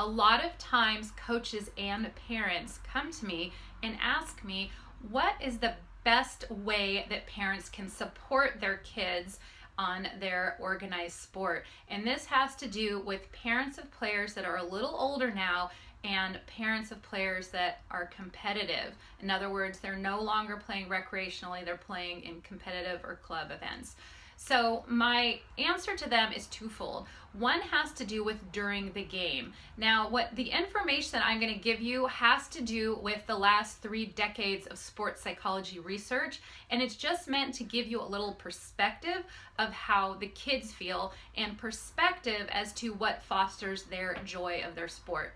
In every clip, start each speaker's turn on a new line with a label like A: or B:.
A: A lot of times coaches and parents come to me and ask me, what is the best way that parents can support their kids on their organized sport? And this has to do with parents of players that are a little older now and parents of players that are competitive. In other words, they're no longer playing recreationally, they're playing in competitive or club events. So my answer to them is twofold. One has to do with during the game. Now, what the information that I'm going to give you has to do with the last 3 decades of sports psychology research, and it's just meant to give you a little perspective of how the kids feel and perspective as to what fosters their joy of their sport.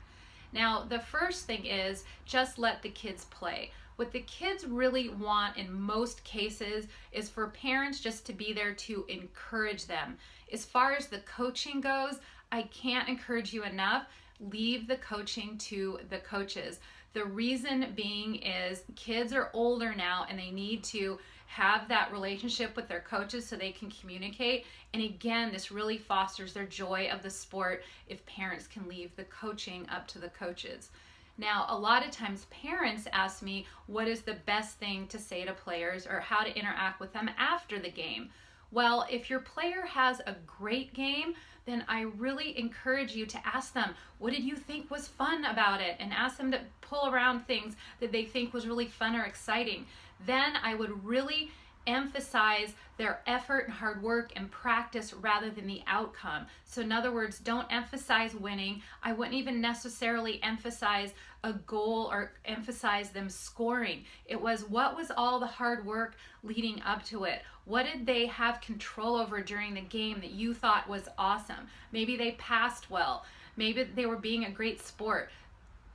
A: Now, the first thing is just let the kids play. What the kids really want in most cases is for parents just to be there to encourage them. As far as the coaching goes, I can't encourage you enough. Leave the coaching to the coaches. The reason being is kids are older now and they need to have that relationship with their coaches so they can communicate. And again, this really fosters their joy of the sport if parents can leave the coaching up to the coaches. Now, a lot of times parents ask me what is the best thing to say to players or how to interact with them after the game. Well, if your player has a great game, then I really encourage you to ask them, what did you think was fun about it? And ask them to pull around things that they think was really fun or exciting. Then I would really emphasize their effort and hard work and practice rather than the outcome. So in other words, don't emphasize winning. I wouldn't even necessarily emphasize a goal or emphasize them scoring. It was, what was all the hard work leading up to it? What did they have control over during the game that you thought was awesome? Maybe they passed well. Maybe they were being a great sport.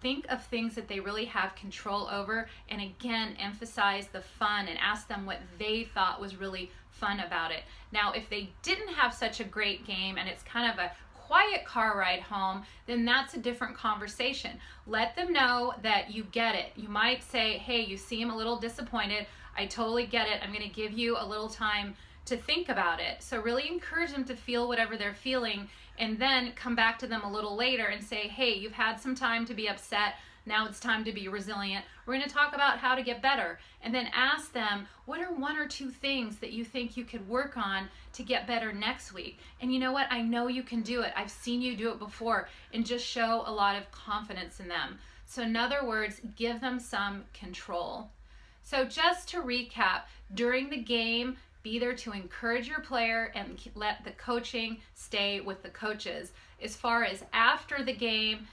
A: Think of things that they really have control over, and again, emphasize the fun and ask them what they thought was really fun about it. Now, if they didn't have such a great game and it's kind of a quiet car ride home, then that's a different conversation. Let them know that you get it. You might say, hey, you seem a little disappointed. I totally get it. I'm going to give you a little time to think about it. So really encourage them to feel whatever they're feeling, and then come back to them a little later and say, hey, you've had some time to be upset. Now it's time to be resilient. We're going to talk about how to get better. And then ask them, what are 1 or 2 things that you think you could work on to get better next week? And you know what? I know you can do it. I've seen you do it before. And just show a lot of confidence in them. So in other words, give them some control. So just to recap, during the game, be there to encourage your player and let the coaching stay with the coaches. As far as after the game,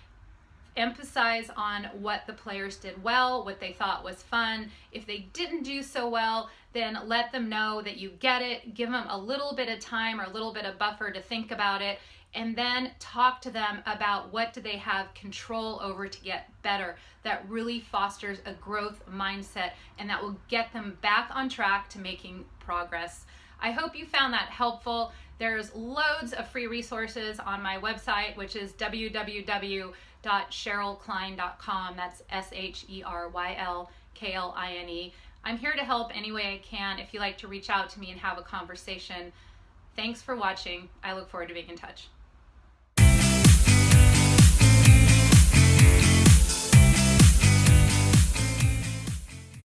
A: emphasize on what the players did well, what they thought was fun. If they didn't do so well, then let them know that you get it. Give them a little bit of time or a little bit of buffer to think about it, and then talk to them about what do they have control over to get better. That really fosters a growth mindset, and that will get them back on track to making progress. I hope you found that helpful. There's loads of free resources on my website, which is www.sherylkline.com. That's SHERYLKLINE. I'm here to help any way I can if you like to reach out to me and have a conversation. Thanks for watching. I look forward to being in touch.